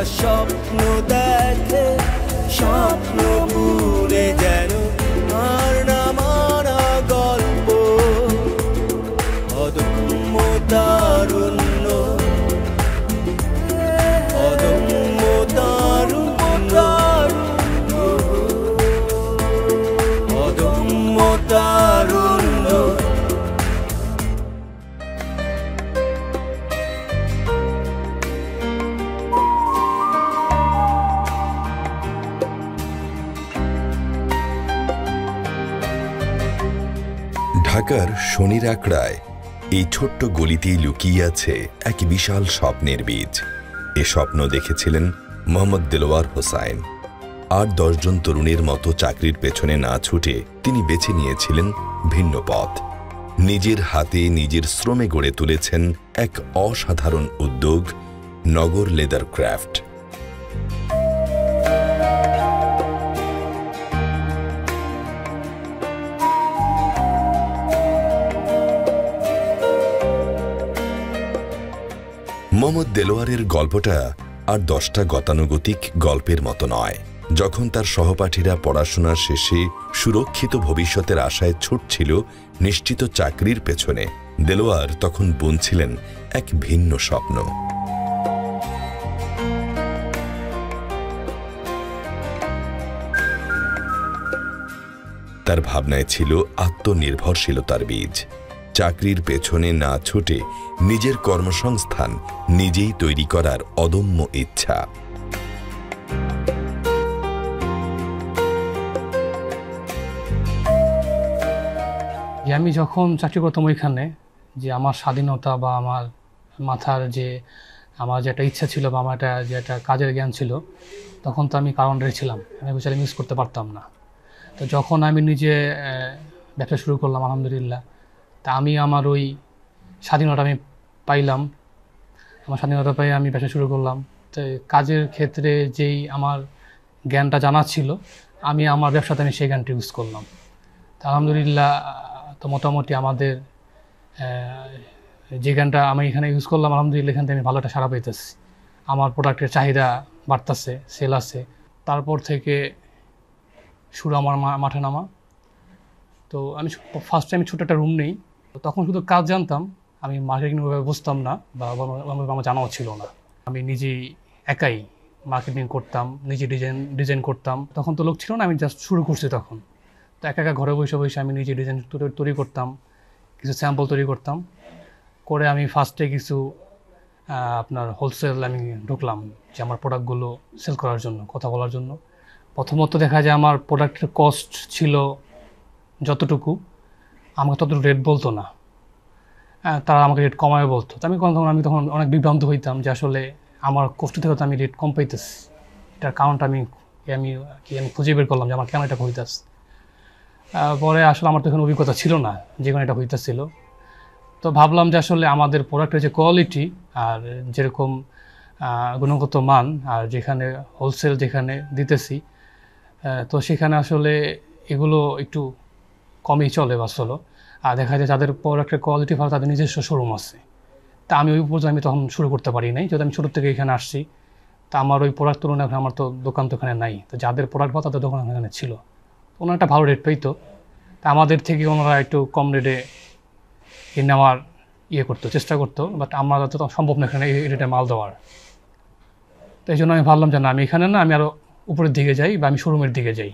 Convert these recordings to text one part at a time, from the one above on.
ওরা স্বপ্ন দেখে, স্বপ্ন পুরে যেন আর না মানা গল্প। অদম্য তারুণ্য, অদম্য তারুণ্য, অদম্য তারুণ্য। ঢাকার শনির আখড়ায় এই ছোট্ট গলিতেই লুকিয়ে আছে এক বিশাল স্বপ্নের বীজ। এ স্বপ্ন দেখেছিলেন মোহাম্মদ দেলোয়ার হোসাইন। ৮-১০ জন তরুণের মতো চাকরির পেছনে না ছুটে তিনি বেছে নিয়েছিলেন ভিন্ন পথ। নিজের হাতে নিজের শ্রমে গড়ে তুলেছেন এক অসাধারণ উদ্যোগ, নগর লেদার ক্রাফট। মোহাম্মদ দেলোয়ারের গল্পটা আর 10টা গতানুগতিক গল্পের মতো নয়। যখন তার সহপাঠীরা পড়াশোনার শেষে সুরক্ষিত ভবিষ্যতের আশায় ছুটছিল নিশ্চিত চাকরির পেছনে, দেলোয়ার তখন বুনছিলেন এক ভিন্ন স্বপ্ন। তার ভাবনায় ছিল আত্মনির্ভরশীলতার বীজ। চাকরির পেছনে না ছুটে নিজের কর্মসংস্থান নিজেই তৈরি করার অদম্য ইচ্ছা। আমি যখন চাকরি করতাম ওইখানে, যে আমার স্বাধীনতা বা আমার মাথার যে আমার যে একটা ইচ্ছা ছিল বা আমার যে একটা কাজের জ্ঞান ছিল, তখন তো আমি কারণ রেখেছিলাম, আমি বিচারে মিস করতে পারতাম না। তো যখন আমি নিজে ব্যবসা শুরু করলাম, আলহামদুলিল্লাহ, তা আমি আমার ওই স্বাধীনতা আমি পাইলাম। আমার স্বাধীনতা পাই আমি ব্যবসা শুরু করলাম। তো কাজের ক্ষেত্রে যেই আমার জ্ঞানটা জানা ছিল, আমি আমার ব্যবসাতে আমি সেই জ্ঞানটা ইউজ করলাম। তা আলহামদুলিল্লাহ, তো মোটামুটি আমাদের যে জ্ঞানটা আমি এখানে ইউজ করলাম, আলহামদুলিল্লাহ এখান থেকে আমি ভালো একটা সাড়া পাইতেছি। আমার প্রোডাক্টের চাহিদা বাড়তেছে, সেল আছে। তারপর থেকে শুরু আমার মাঠে নামা। তো আমি ফার্স্টে আমি ছোটো একটা রুম নেই, তখন শুধু কাজ জানতাম, আমি মার্কেটিং ওইভাবে বুঝতাম না বা আমার জানাও ছিল না। আমি নিজেই একাই মার্কেটিং করতাম, নিজে ডিজাইন করতাম। তখন তো লোক ছিল না, আমি জাস্ট শুরু করছি তখন। তো একা একা ঘরে বসে বসে আমি নিজে ডিজাইন তৈরি করতাম, কিছু স্যাম্পল তৈরি করতাম। করে আমি ফার্স্টে কিছু আপনার হোলসেল আমি ঢুকলাম, যে আমার প্রোডাক্টগুলো সেল করার জন্য, কথা বলার জন্য। প্রথমত দেখা যায় আমার প্রোডাক্টের কস্ট ছিল যতটুকু, আমাকে ততটুকু রেট বলতো না, তারা আমাকে রেট কমায় বলতো। তো আমি তখন অনেক বিভ্রান্ত হইতাম যে আসলে আমার কষ্ট থেকে তো আমি রেট কম পাইতেছি, এটার কারণটা আমি খুঁজে বের করলাম যে আমার কেন এটা হইতেছে। পরে আসলে আমার তো এখানে অভিজ্ঞতা ছিল না যেখানে এটা হইতেছিল। তো ভাবলাম যে আসলে আমাদের প্রোডাক্টের যে কোয়ালিটি আর যেরকম গুণগত মান, আর যেখানে হোলসেল যেখানে দিতেছি, তো সেখানে আসলে এগুলো একটু কমই চলে বা চলো। আর দেখা যায় যাদের প্রোডাক্টের কোয়ালিটি ভালো, তাদের নিজস্ব শোরুম আছে। তা আমি ওই পর্যন্ত আমি তখন শুরু করতে পারি নাই, যদি আমি শুরু থেকে এখানে আসছি। তা আমার ওই প্রোডাক্ট তুলনায় আমার তো দোকান তো এখানে নাই। তো যাদের প্রোডাক্ট ভালো তাদের দোকান এখানে ছিল, ওনারা একটা ভালো রেট পাইতো। তা আমাদের থেকে ওনারা একটু কম রেটে নেওয়ার করতো, চেষ্টা করতো। বাট আমার তো সম্ভব না এখানে এই রেটে মাল দেওয়ার। তো এই জন্য আমি ভাবলাম যে না, আমি এখানে না, আমি আরও উপরের দিকে যাই বা আমি শোরুমের দিকে যাই।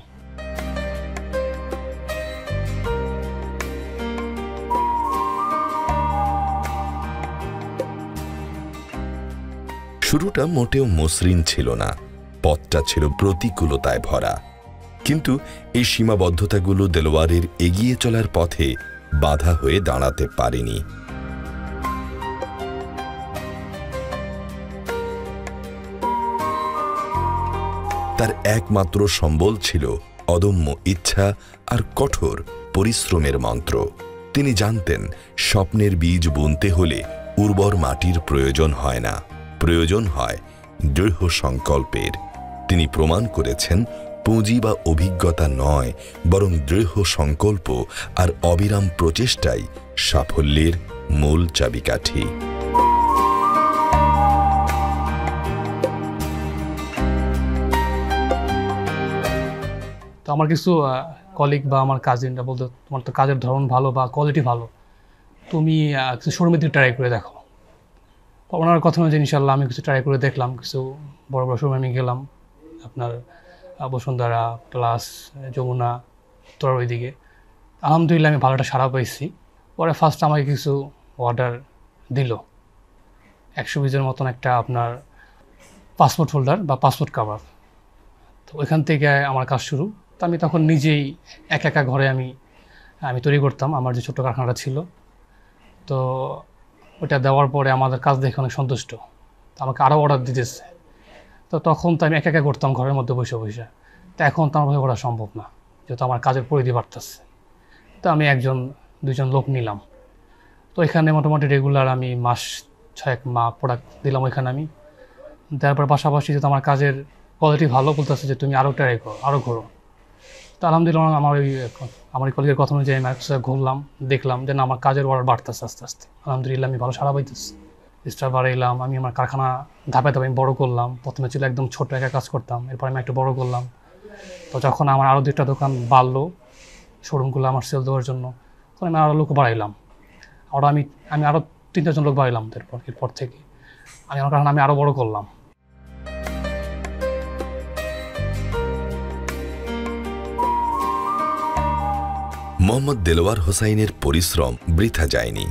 শুরুটা মোটেও মসৃণ ছিল না, পথটা ছিল প্রতিকূলতায় ভরা। কিন্তু এই সীমাবদ্ধতাগুলো দেলোয়ারের এগিয়ে চলার পথে বাধা হয়ে দাঁড়াতে পারেনি। তার একমাত্র সম্বল ছিল অদম্য ইচ্ছা আর কঠোর পরিশ্রমের মন্ত্র। তিনি জানতেন স্বপ্নের বীজ বুনতে হলে উর্বর মাটির প্রয়োজন হয় না, প্রয়োজন হয় দৃঢ় সংকল্পের। তিনি প্রমাণ করেছেন পুঁজি বা অভিজ্ঞতা নয়, বরং দৃঢ় সংকল্প আর অবিরাম প্রচেষ্টাই সাফল্যের মূল চাবিকাঠি। তো আমার কিছু কলিগ বা আমার কাজিনরা বলতো তোমার তো কাজের ধরন ভালো বা কোয়ালিটি ভালো, তুমি কিছু শোরুমের দিকে ট্রাই করে দেখো। ওনার কথা অনুযায়ী ইনশাল্লাহ আমি কিছু ট্রাই করে দেখলাম, কিছু বড় বড় শোরুমে আমি গেলাম, আপনার বসুন্ধরা প্লাস যমুনা তোর ওইদিকে। আলহামদুলিল্লাহ আমি ভালো একটা সাড়া পাইছি। পরে ফার্স্ট আমাকে কিছু অর্ডার দিল 100 পিসের মতন একটা আপনার পাসপোর্ট হোল্ডার বা পাসপোর্ট কাভার। তো ওইখান থেকে আমার কাজ শুরু। তো আমি তখন নিজেই একা ঘরে আমি তৈরি করতাম আমার যে ছোট্ট কারখানাটা ছিল। তো ওইটা দেওয়ার পরে আমাদের কাজ দেখে অনেক সন্তুষ্ট, তো আমাকে আরও অর্ডার দিতেছে। তো তখন তো আমি একা করতাম ঘরের মধ্যে বসে বসে। তো এখন তো আমার করা সম্ভব না, যেহেতু আমার কাজের পরিধি বাড়তেছে। তো আমি 1-2জন লোক নিলাম। তো এখানে মোটামুটি রেগুলার আমি মাস 6 প্রোডাক্ট দিলাম ওইখানে আমি। তারপর পাশাপাশি যেহেতু আমার কাজের কোয়ালিটি ভালো বলতেছে যে তুমি আরও ট্রাই করো, আরও ঘোরো। তো আলহামদুলিল্লাহ আমার কলিগের কথা অনুযায়ী আমি ঘুরলাম, দেখলাম যে না আমার কাজের অর্ডার বাড়তেছে আস্তে আস্তে। আলহামদুলিল্লাহ আমি ভালো সাড়া পাইতেছি, স্টার বাড়াইলাম। আমি আমার কারখানা ধাপে ধাপে আমি বড়ো করলাম। প্রথমে ছিল একদম ছোটো একা কাজ করতাম, এরপর আমি একটু বড়ো করলাম। তো যখন আমার আরও 2টা দোকান বাড়লো শোরুমগুলো আমার সেল দেওয়ার জন্য, তখন আমি আরও লোক বাড়াইলাম। আমি আরও 3-4জন লোক বাড়াইলাম। এরপর থেকে আমি আমার কারখানা আরও বড়ো করলাম। মোহাম্মদ দেলোয়ার হোসাইনের পরিশ্রম বৃথা যায়নি।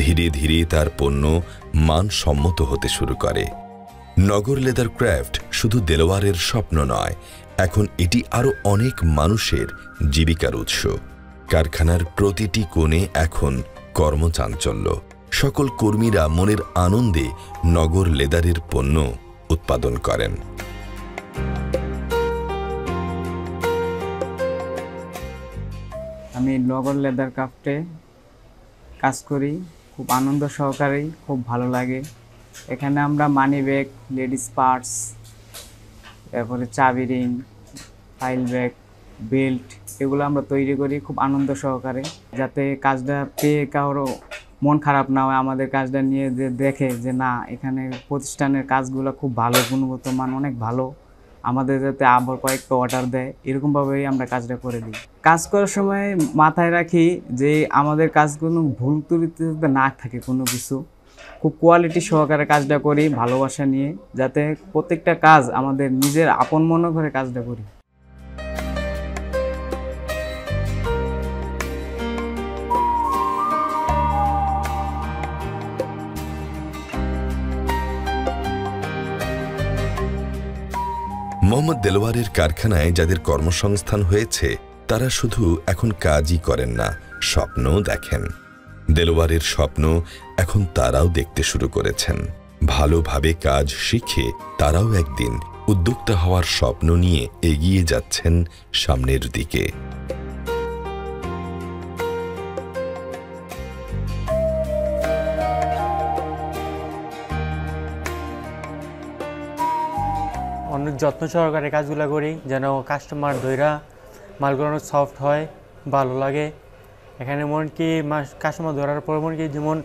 ধীরে ধীরে তার পণ্য মানসম্মত হতে শুরু করে। নগর লেদার ক্রাফট শুধু দেলোয়ারের স্বপ্ন নয়, এখন এটি আরও অনেক মানুষের জীবিকার উৎস। কারখানার প্রতিটি কোণে এখন কর্মচাঞ্চল্য। সকল কর্মীরা মনের আনন্দে নগর লেদারের পণ্য উৎপাদন করেন। আমি নগর লেদার ক্রাফটে কাজ করি, খুব আনন্দ সহকারে, খুব ভালো লাগে। এখানে আমরা মানি ব্যাগ, লেডিস পার্টস, তারপরে চাবি রিং, ফাইল ব্যাগ, বেল্ট, এগুলো আমরা তৈরি করি খুব আনন্দ সহকারে, যাতে কাজটা পেয়ে কারো মন খারাপ না হয়। আমাদের কাজটা নিয়ে যে দেখে যে না এখানে প্রতিষ্ঠানের কাজগুলো খুব ভালো, গুণগত মান অনেক ভালো, আমাদের যাতে আবার কয়েকটা অর্ডার দেয়, এরকমভাবেই আমরা কাজটা করে দিই। কাজ করার সময় মাথায় রাখি যে আমাদের কাজগুলো ভুল ত্রুটি যাতে না থাকে, কোনো কিছু খুব কোয়ালিটি সহকারে কাজটা করি, ভালোবাসা নিয়ে, যাতে প্রত্যেকটা কাজ আমাদের নিজের আপন মনে করে কাজটা করি। মোহাম্মদ দেলোয়ারের কারখানায় যাদের কর্মসংস্থান হয়েছে তারা শুধু এখন কাজই করেন না, স্বপ্নও দেখেন। দেলোয়ারের স্বপ্ন এখন তারাও দেখতে শুরু করেছেন। ভালোভাবে কাজ শিখে তারাও একদিন উদ্যোক্তা হওয়ার স্বপ্ন নিয়ে এগিয়ে যাচ্ছেন সামনের দিকে। অনেক যত্ন সহকারে কাজগুলো করি, যেন কাস্টমার ধৈরা মালগুলো অনেক সফট হয়, ভালো লাগে। এখানে মন কি কাস্টমার ধরার পর মন কি যেমন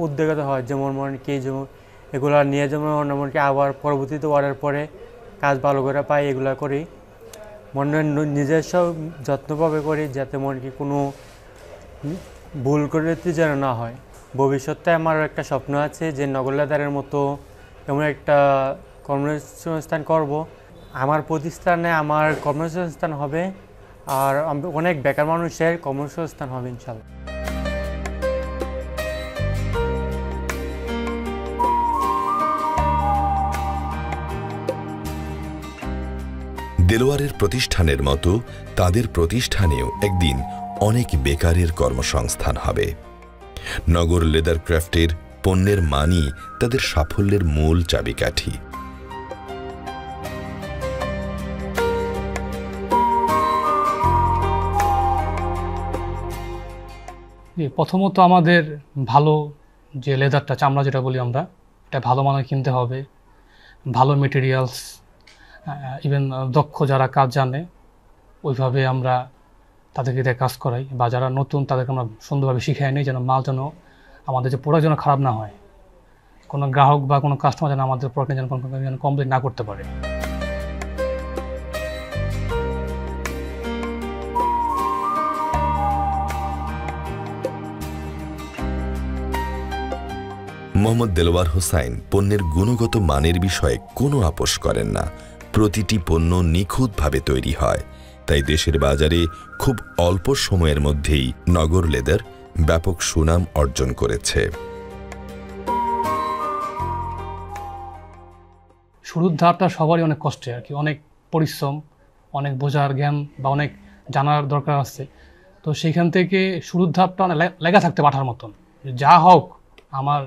উদ্যোগতা হয়, যেমন মন কি যেমন এগুলো নিয়ে যেমন মন কি আবার পরবর্তীতে অর্ডার পরে কাজ ভালো করে পাই, এগুলো করি। মনে নিজস্ব যত্নভাবে করি, যাতে মন কি কোনো ভুল করতে যেন না হয়। ভবিষ্যতে আমার একটা স্বপ্ন আছে যে নগর লেদারের মতো এমন একটা কর্মসংস্থান করব। আমার প্রতিষ্ঠানে আমার কর্মসংস্থান হবে, আর অনেক বেকার মানুষের কর্মসংস্থান হবে ইনশাআল্লাহ। দেলোয়ারের প্রতিষ্ঠানের মতো তাদের প্রতিষ্ঠানেও একদিন অনেক বেকারের কর্মসংস্থান হবে। নগর লেদার ক্রাফটের পণ্যের মানই তাদের সাফল্যের মূল চাবিকাঠি। প্রথমত আমাদের ভালো যে লেদারটা, চামড়া যেটা বলি আমরা, এটা ভালো মানের কিনতে হবে, ভালো মেটেরিয়ালস, ইভেন দক্ষ যারা কাজ জানে ওইভাবে আমরা তাদেরকে দিয়ে কাজ করাই, বা যারা নতুন তাদেরকে আমরা সুন্দরভাবে শিখিয়ে নিই, যেন মাল যেন আমাদের যে প্রোডাক্ট যেন খারাপ না হয়, কোনো গ্রাহক বা কোনো কাস্টমার যেন আমাদের প্রোডাক্ট যেন কমপ্লেন না করতে পারে। মোহাম্মদ দেলোয়ার হোসাইন পণ্যের গুণগত মানের বিষয়ে কোনো আপোষ করেন না। প্রতিটি পণ্য নিখুঁতভাবে তৈরি হয়, তাই দেশের বাজারে খুব অল্প সময়ের মধ্যেই নগর লেদার ব্যাপক সুনাম অর্জন করেছে। শুরুর ধাপটা সবারই অনেক কষ্টে আর কি, অনেক পরিশ্রম, অনেক বোঝার জ্ঞান বা অনেক জানার দরকার আছে। তো সেইখান থেকে শুরুর ধাপটা অনেক লেগা থাকতে পাঠার মতন, যা হোক আমার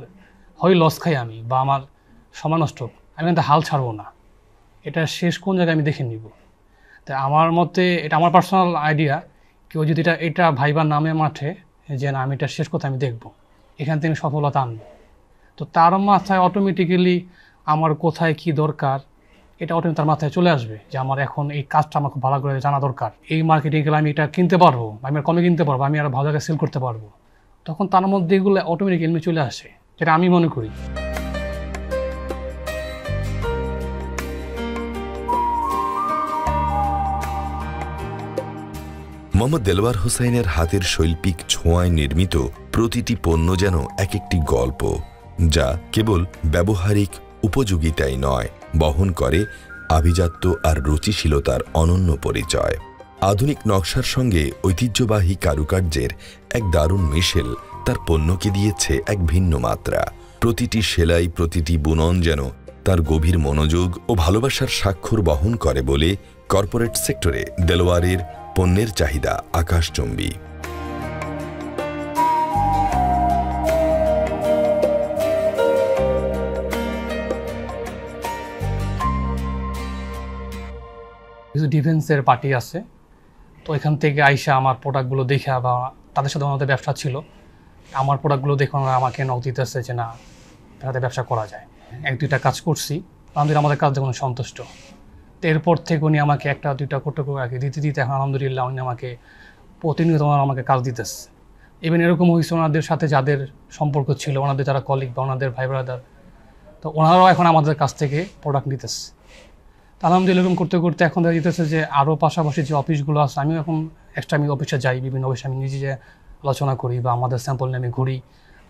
হয় লস খাই আমি বা আমার সময় নষ্ট হোক, আমি কিন্তু হাল ছাড়বো না, এটা শেষ কোন জায়গায় আমি দেখে নিব। তাই আমার মতে এটা আমার পার্সোনাল আইডিয়া, কেউ যদি এটা ভাইবার নামে মাঠে যে না আমি এটা শেষ কথা আমি দেখব, এখান থেকে সফলতা আনবো, তো তার মাথায় অটোমেটিক্যালি আমার কোথায় কি দরকার এটা অটোমেটিক তার মাথায় চলে আসবে যে আমার এখন এই কাজটা আমার খুব ভালো করে জানা দরকার, এই মার্কেটিং গেলে আমি এটা কিনতে পারবো, আমি আর কমে কিনতে পারবো, আমি আর ভালো জায়গায় সেল করতে পারবো। তখন তার মধ্যে এগুলো অটোমেটিক এমনি চলে আসে, যেটা আমি মনে করি। মোহাম্মদ দেলোয়ার হোসাইনের হাতের শৈল্পিক ছোঁয়ায় নির্মিত প্রতিটি পণ্য যেন এক একটি গল্প, যা কেবল ব্যবহারিক উপযোগিতাই নয়, বহন করে আভিজাত্য আর রুচিশীলতার অনন্য পরিচয়। আধুনিক নকশার সঙ্গে ঐতিহ্যবাহী কারুকার্যের এক দারুণ মিশেল তার পণ্যকে দিয়েছে এক ভিন্ন মাত্রা। প্রতিটি সেলাই, প্রতিটি বুনন যেন তার গভীর মনোযোগ ও ভালোবাসার স্বাক্ষর বহন করে বলে কর্পোরেট সেক্টরে দেলোয়ারের পণ্যের চাহিদা আকাশচুম্বী। কিছু ডিফেন্সের পার্টি আছে, তো এখান থেকে আইসা আমার প্রোডাক্টগুলো দেখা বা তাদের সাথে ওনাদের ব্যবসা ছিল, আমার প্রোডাক্টগুলো দেখে ওনারা আমাকে নক দিতেছে যে না তাদের ব্যবসা করা যায়। 1-2টা কাজ করছি, আলহামদুলিল্লাহ আমাদের কাজ দেখুন সন্তুষ্ট। তো এরপর থেকে উনি আমাকে 1-2টা করতে করে দিতে এখন আলহামদুলিল্লাহ উনি আমাকে প্রতিনিয়ত আমাকে কাজ দিতেছে। ইভেন এরকম হয়েছে ওনাদের সাথে যাদের সম্পর্ক ছিল, ওনাদের যারা কলিগ বা ওনাদের ভাই ব্রাদার, তো ওনারাও এখন আমাদের কাছ থেকে প্রোডাক্ট নিতেছে। আলহামদুলিল্লাহ এরকম করতে করতে এখন দেখা যেতেছে যে আরও পাশাপাশি যে অফিসগুলো আছে, আমিও এখন এক্সট্রা আমি অফিসে যাই, বিভিন্ন অফিসে আমি নিজে আলোচনা করি বা আমাদের স্যাম্পল নিয়ে আমি ঘুরি,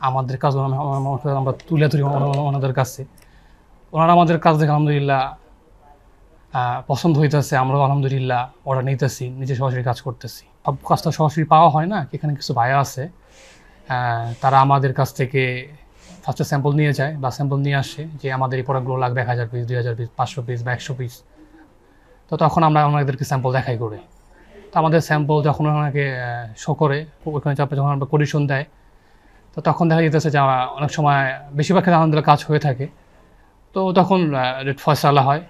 আমাদের কাজ আমরা তুলে ধরি ওনাদের কাছে। ওনারা আমাদের কাজ দেখে আলহামদুলিল্লাহ পছন্দ হইতেছে, আমরাও আলহামদুলিল্লাহ অর্ডার নিতেছি, নিজে সরাসরি কাজ করতেছি। সব কাজটা সরাসরি পাওয়া হয় না, এখানে কিছু ভাইয়া আছে তারা আমাদের কাছ থেকে ফার্স্টে স্যাম্পল নিয়ে যায় বা স্যাম্পল নিয়ে আসে যে আমাদের এই প্রোডাক্টগুলো লাগবে 1000 পিস, 2000 পিস, 500 পিস বা 100 পিস। তো তখন আমরা ওনাদেরকে স্যাম্পল দেখাই করে, তো আমাদের স্যাম্পল যখন ওনাকে শো করে ওইখানে চাপে যখন আমরা কন্ডিশন দেয়, তো তখন দেখা যেতেছে যে অনেক সময় বেশিরভাগ ক্ষেত্রে আলহামদুলিল্লাহ কাজ হয়ে থাকে। তো তখন রেট ফয়সালা হয়,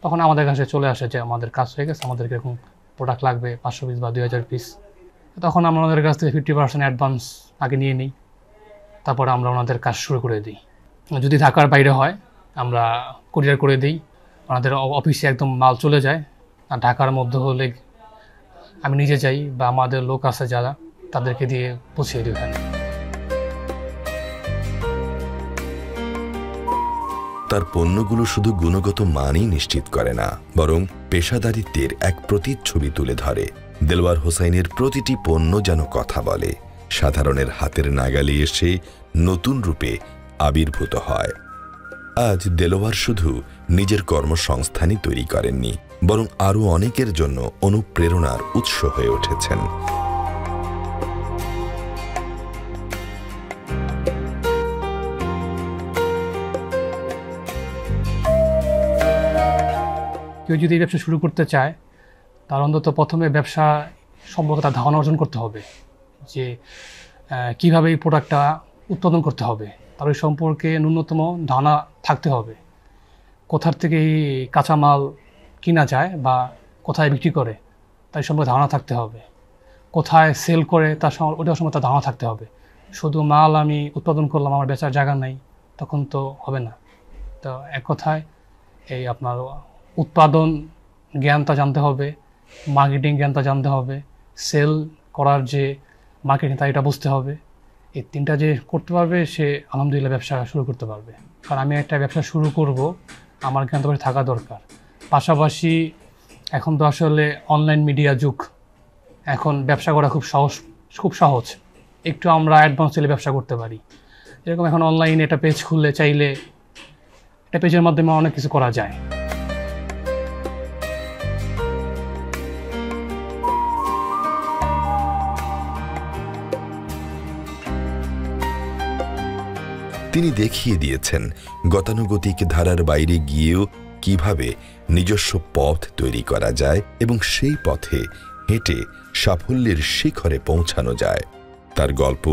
তখন আমাদের কাছে চলে আসে যে আমাদের কাজ হয়ে গেছে, আমাদেরকে এরকম প্রোডাক্ট লাগবে 500 পিস বা 2000 পিস। তখন আমরা ওনাদের কাছ থেকে 50% অ্যাডভান্স আগে নিয়ে নিই, তারপরে আমরা ওনাদের কাজ শুরু করে দিই। যদি ঢাকার বাইরে হয় আমরা কুরিয়ার করে দিই, ওনাদের অফিসে একদম মাল চলে যায়। আর ঢাকার মধ্যে হলে আমি নিজে যাই বা আমাদের লোক আছে যারা, তাদেরকে দিয়ে পৌঁছিয়ে দিই ওখানে। তার পণ্যগুলো শুধু গুণগত মানই নিশ্চিত করে না, বরং পেশাদারিত্বের এক প্রতিচ্ছবি তুলে ধরে। দেলোয়ার হোসাইনের প্রতিটি পণ্য যেন কথা বলে, সাধারণের হাতের নাগালে এসে নতুন রূপে আবির্ভূত হয়। আজ দেলোয়ার শুধু নিজের কর্মসংস্থানই তৈরি করেননি, বরং আরও অনেকের জন্য অনুপ্রেরণার উৎস হয়ে উঠেছেন। কেউ যদি এই ব্যবসা শুরু করতে চায়, তার অন্তত প্রথমে ব্যবসা সম্পর্কে তার ধারণা অর্জন করতে হবে যে কীভাবে এই প্রোডাক্টটা উৎপাদন করতে হবে, তার ওই সম্পর্কে ন্যূনতম ধারণা থাকতে হবে। কোথার থেকে এই কাঁচামাল কিনা যায় বা কোথায় বিক্রি করে তার সম্পর্কে ধারণা থাকতে হবে, কোথায় সেল করে তার ওটার সম্পর্কে তার ধারণা থাকতে হবে। শুধু মাল আমি উৎপাদন করলাম, আমার বেচার জায়গা নাই, তখন তো হবে না। তো এক কথায় এই আপনার উৎপাদন জ্ঞানটা জানতে হবে, মার্কেটিং জ্ঞানটা জানতে হবে, সেল করার যে মার্কেটিং তা এটা বুঝতে হবে। এই তিনটা যে করতে পারবে সে আলহামদুলিল্লাহ ব্যবসা শুরু করতে পারবে। কারণ আমি একটা ব্যবসা শুরু করব, আমার জ্ঞান তো থাকা দরকার। পাশাপাশি এখন তো আসলে অনলাইন মিডিয়া যুগ, এখন ব্যবসা করা খুব সহজ। একটু আমরা অ্যাডভান্স হলে ব্যবসা করতে পারি। এরকম এখন অনলাইনে একটা পেজ খুললে চাইলে একটা পেজের মাধ্যমে অনেক কিছু করা যায়। তিনি দেখিয়ে দিয়েছেন গতানুগতিক ধারার বাইরে গিয়েও কিভাবে নিজস্ব পথ তৈরি করা যায় এবং সেই পথে হেঁটে সাফল্যের শিখরে পৌঁছানো যায়। তার গল্প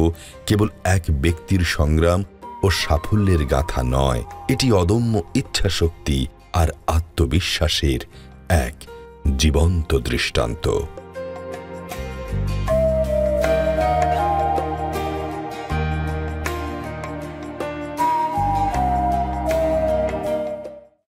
কেবল এক ব্যক্তির সংগ্রাম ও সাফল্যের গাথা নয়, এটি অদম্য ইচ্ছাশক্তি আর আত্মবিশ্বাসের এক জীবন্ত দৃষ্টান্ত।